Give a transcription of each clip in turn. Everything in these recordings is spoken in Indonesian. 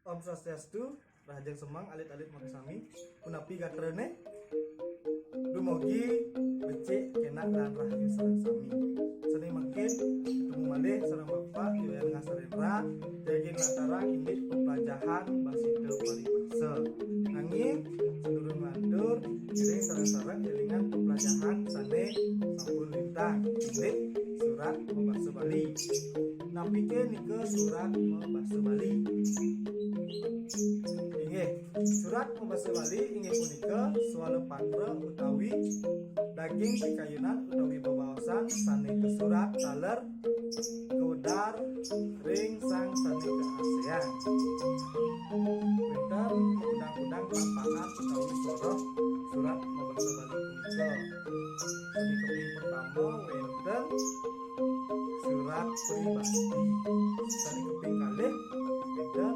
Om Swastiastu, Rahajang Semang, alit-alit maksami, punapi gatrene, dumogi, becik, kenak, dan rahayu sareng sami. Seni makin, ketemu malih, sareng bapak, iwayang ngasarendra, jagin lantaran indit pembelajahan, basida paribasa. Nanging, sedurung lantur, iring sareng-sareng iringan pembelajahan, sane, sampun lintang, indit, surat membahasa Bali. Napike nike surat membahasa Bali. Inggih, surat membahasa Bali inggih punika swala patra utawi daging pikayunan utawi bebaosan sane ke surat taler kewedar ring sang sane ke ASEAN. Wonten undang-undang lapangan utawi soroh surat membahasa Bali punika. Sami keping pertama wonten surat pribadi. Sani keping kalih wonten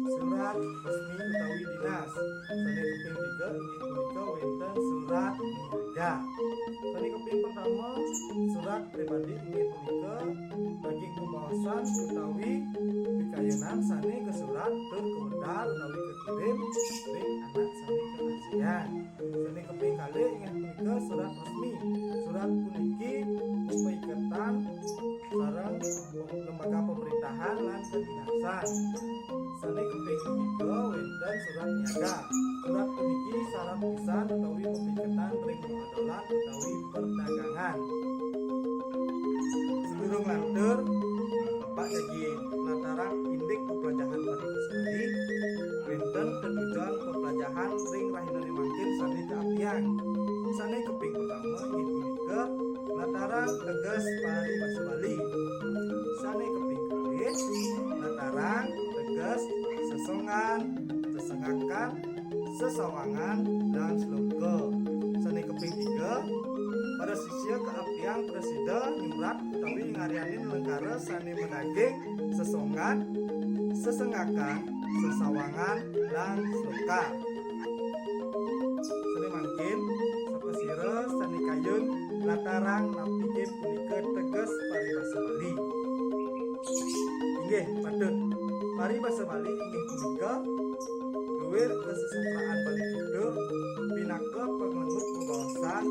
surat resmi utawi dinas. Sani keping tiga inggih punika wonten surat niaga. Sani keping pertama surat pribadi inggih punika daging pembaosan utawi pikayunan sani ke surat tur kewedar utawi kekirim ring anak sani ke ASEAN. Sani keping kalih inggih punika surat resmi. Surat puniki peikatan sareng lembaga pemerintahan lan kedinasan. Sane keping ketiga wonten surat niaga. Surat puniki sareng pisan utawi peikatan ring muamalah utawi perdagangan. Sedurung lantur Bapak Yagi lantaran indik pembelajahan paribasa Bali wonten tujuan pembelajahan ring rahinane mangkin sane keapian. Sane keping pertama inggih punika lantaran tegas paribasa Bali. Sane keping kalih lantaran tegas sesongan, sesengakan, sesawangan, dan sloga. Sane keping tiga pada sisi keapian presida nyurat utawi ngarianin lengkara sane menaging sesongan, sesengakan, sesawangan, dan sloga. Sane mangkin sapesira sane kayun lantaran napike punika tegas paribasa Bali. Inggih patut paribasa Bali inggih punika luwih kesesatraan Bali Kidul pinaka pengemut pembaosan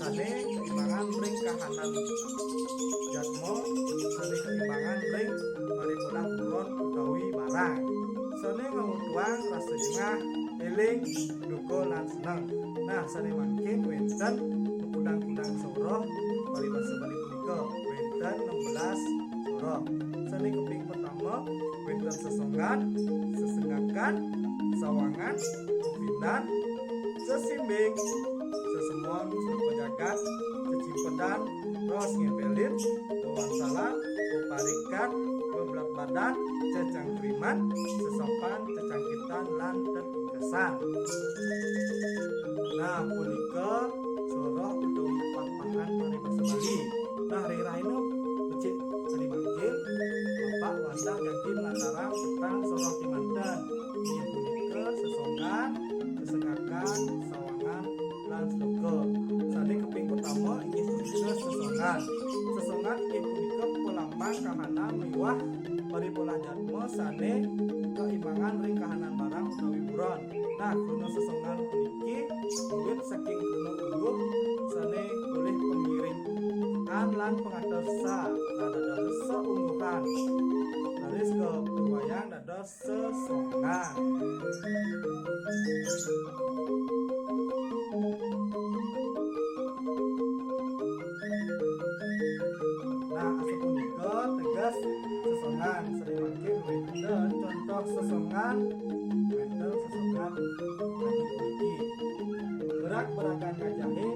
sane keimbangan ring kahanan jatmo sane keimbangan ring paripurna buron utawi barang sane ngamutuang rasa jengah eling duka lan seneng. Nah sane mangkin wonten undang-undang soroh paribasa Bali punika wonten 16 soroh. Sane keping pertama wonten sesongan, sesengakan, sawangan, kopinan, sesimbing, sesemon, sepejagat, cecimpedan, ros ngepelin, pewangsalan, peparikat, bebelat badan, cecangkriman, sesopan, cecangkitan, lan tetungkesan. Nah punika soroh utawi papangan paribasa Bali. Nah ring-rahina becik tadi mangkin Bapak Wanda yakin lantaran tentang soroh timanten inggih punika sesongan, sesengakan, sawangan, lan sloga. Sane keping pertama inggih punika sesongan. Sesongan inggih punika pelambang kahanan miwah paripurna jatma sane keimbangan ring kahanan barang utawi buron. Nah krana sesongan puniki wiwit saking krana ungguh sane boleh pengiring lan pengadosa lan dados seungguhan laris ke wayang dados sesongan. Nah asapunika tegas sesongan sering mangkin wonten contoh sesongan wonten sesongan kaki puniki berak-berakan kajahe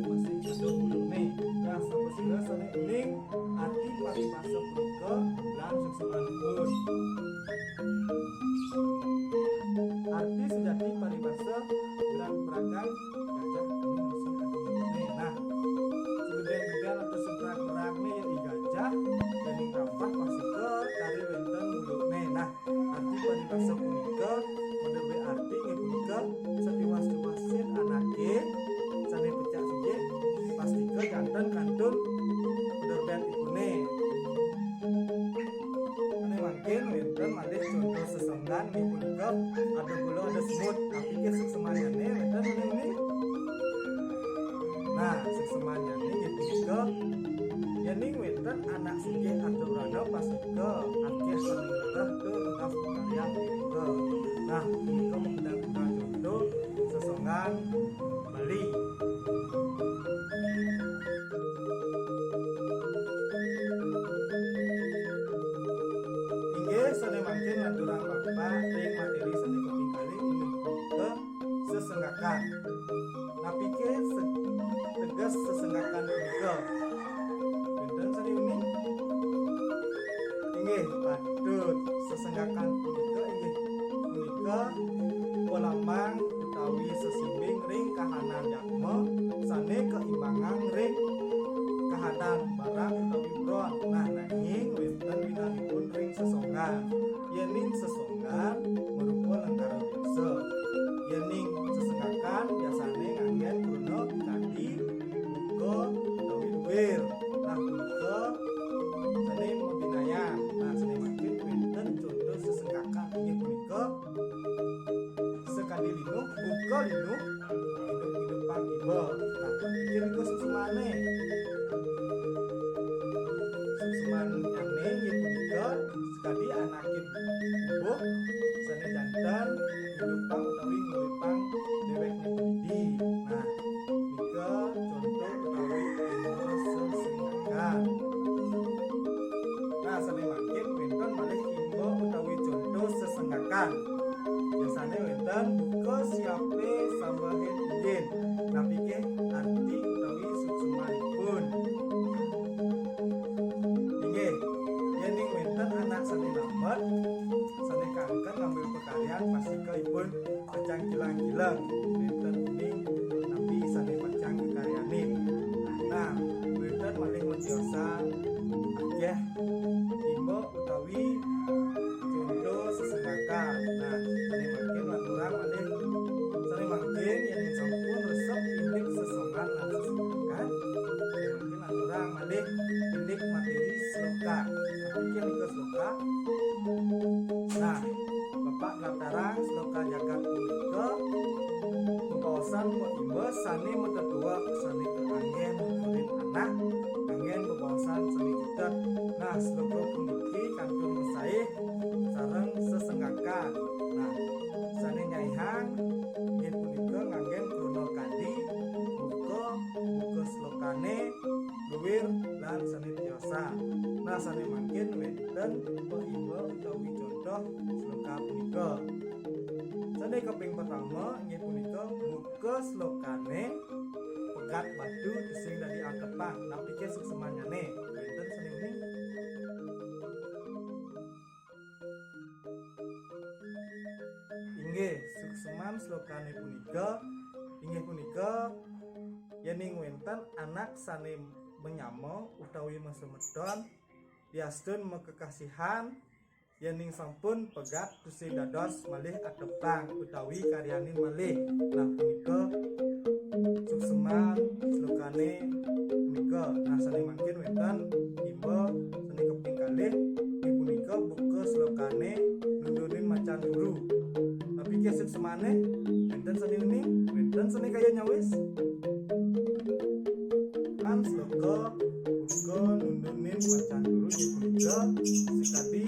masih ado bulune. Nah sapesira sane eling arti paribasa punika lan sesonganipun. Arti sejati paribasa berak-berakan gajah masih ado bulune. Nah segede-gede atau sebrak-berakne ya gajah dan kafah pasika dari wonten mulune. Nah arti paribasa punika model arti inggih punika setiwas-tiwasin anake sane pecah sijih pastike janten kantun penerbian ibune. Ane mangkin wonten malih contoh sesonggan inggih punika ada gula ada semut. Tapi ke suksemanyane wonten ini. Nah, suksemanyane inggih punika yening wonten anak sugih aturanna pasika akeh saling lerah ke entah karya punika. Nah, punika mengundang contoh sesongan Bali. Sane mangkin lanturang bapak ring materi sane keping kali inggih punika sesenggakan. Napi ke tegas sesenggakan punika. Benten sane uning inggih patut sesenggakan punika inggih punika polamang utawi sesimbing ring kahanan yakma sane keimbangan ring kahanan barang utawi bron. Nah, nanging wonten winanipun ring sesongan. Yening sesongan merupa lengkara biasa. Yening sesenggakan biasane nganggen krana kadi buka utawi luwir. Nah, punika sane mabinayan. Nah, sane mangkin wonten contoh sesenggakan inggih punika sekadi linuh buka linuh hidup-hidupan iba. Nah, pikir iku suksemane. Suksemanyane inggih punika sekadi anakin bubuh sane jantan hidupang utawi nguripang dheweke pidi. Nah, nika contoh utawi ilmu sesenggakan. Nah, sane makin wonten malih ilmu utawi contoh sesenggakan. Biasane wonten buka siape sambahin izin. Tapi ke arti utawi suksemanipun. Inggih, yening wonten anak sane lambat sane kangen ngambil pekaryan pasikaipun pacang kilang-kilang wonten uning nabi sane pacang kekaryane. Nah, wonten malih mediosan akeh imbo utawi contoh sesenggakan. Nah, sane mangkin laturang malih sane mangkin yening sampun resep indik sesongan lan sesenggakan sane mangkin laturang malih indik materi sloka. Pikir nika sloka. Nah, Bapak latarang sloka jagat punika bebaosan imba sane metetua sane keanggen nuturin anak anggen bebaosan sane kitet. Nah, sloka puniki kantun sae sareng sesenggakan. Nah, sane nyaihang inggih punika nganggen krana kadi buka slokane luwir lan sane tiosa. Nah, sane mangkin wonten imba utawi contoh sloka punika. Sane kaping pertama inggih punika buka slokane pegat batu sing dadi akepan. Napi ke suksemanyane wonten sane uning. Inggih sukseman slokane punika inggih punika yening wonten anak sane menyamo utawi mesumedon diastun mekekasihan yening sampun pegat tusih dados malih atepang utawi karyanin malih. Nah, punika sukseman slokane punika. Nah, sane mangkin wonten imba sane keping kalih punika buka slokane nundunin macan turu. Tapi ke suksemane wonten sane uning wonten sane kaya nyawis. Kan sloka buka nundunin macan turu punika sekadi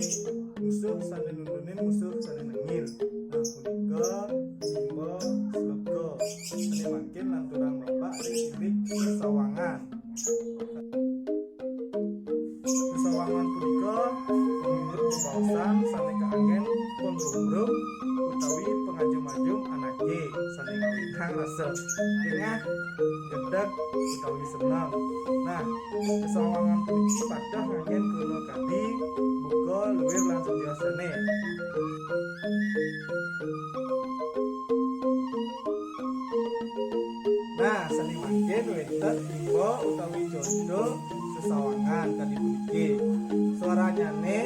musuh sane nundunin musuh sane nengil. Nah, punika imba sloka sane mangkin lanturang bapak ring sesawangan. Sesawangan punika menurut bebaosan sane kaanggen pengrumrum utawi pengajum-ajum anake sane ngawitang rasa tengah gedeg utawi seneng. Nah, sesawangan puniki padah nganggen krana kadi buka luwir lan sediasane. Nah, sane mangkin wonten imba utawi contoh sesawangan kadi puniki. Suaranyane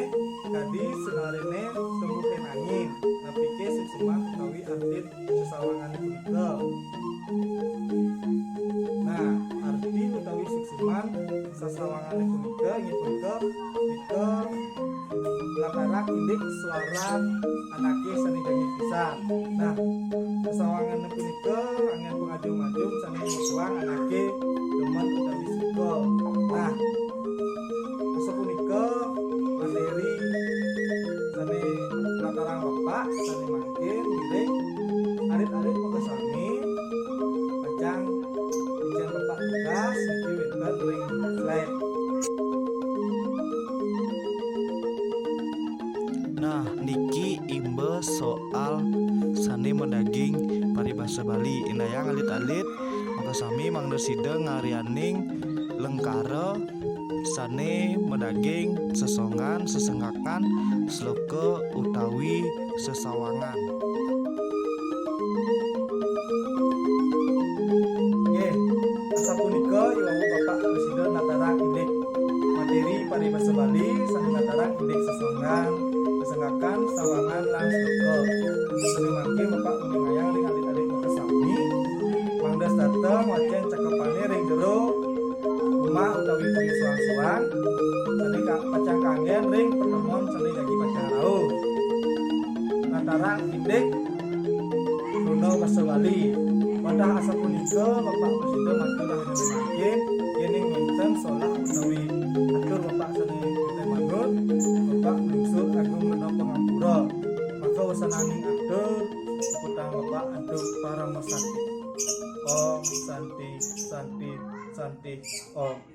kadi senarene tumbuhin angin. Napike sukseman utawi arti sesawangan punika. Nah, arti utawi sukseman sesawangan punika inggih punika nika latarang indik suara anake besar. Nah, sesawangan punika angin pengajung-ajung sami musuhan anake demen utawi suka. Nah, asa punika materi sami latarang bapak sami mangkin miring arit-arit pekesami pacang ujian bapak tugas niki wonten ring slide. Nah, niki imbel soal sane mendaging paribasa Bali. Indaya ngalit-alit maka sami mangda sida ngarianing lengkara sane mendaging sesongan, sesenggakan, sloke utawi sesawangan. Oke, sapunika iwawu Bapak Presiden natarang indek materi paribasa Bali sami natarang indek sesongan, sesenggakan, sawangan lan sloka. Sami mangke Bapak uningayang ring alit-alit makasami mangdas dateng wajan cakepane ring jero rumah utawi puri suang-suang sani pacang kangen ring pertemuan sani dagi pacang rauh. Natarang indek Bruno Basa Bali. Wadah asa punika Bapak Presiden matur makin yening wonten solah utawi atur Bapak sani kita manut Bapak lungsur agung mena pangampura. Maka wasananing atur seputang Bapak atur para masakti. Om Santi Santi Santi Om.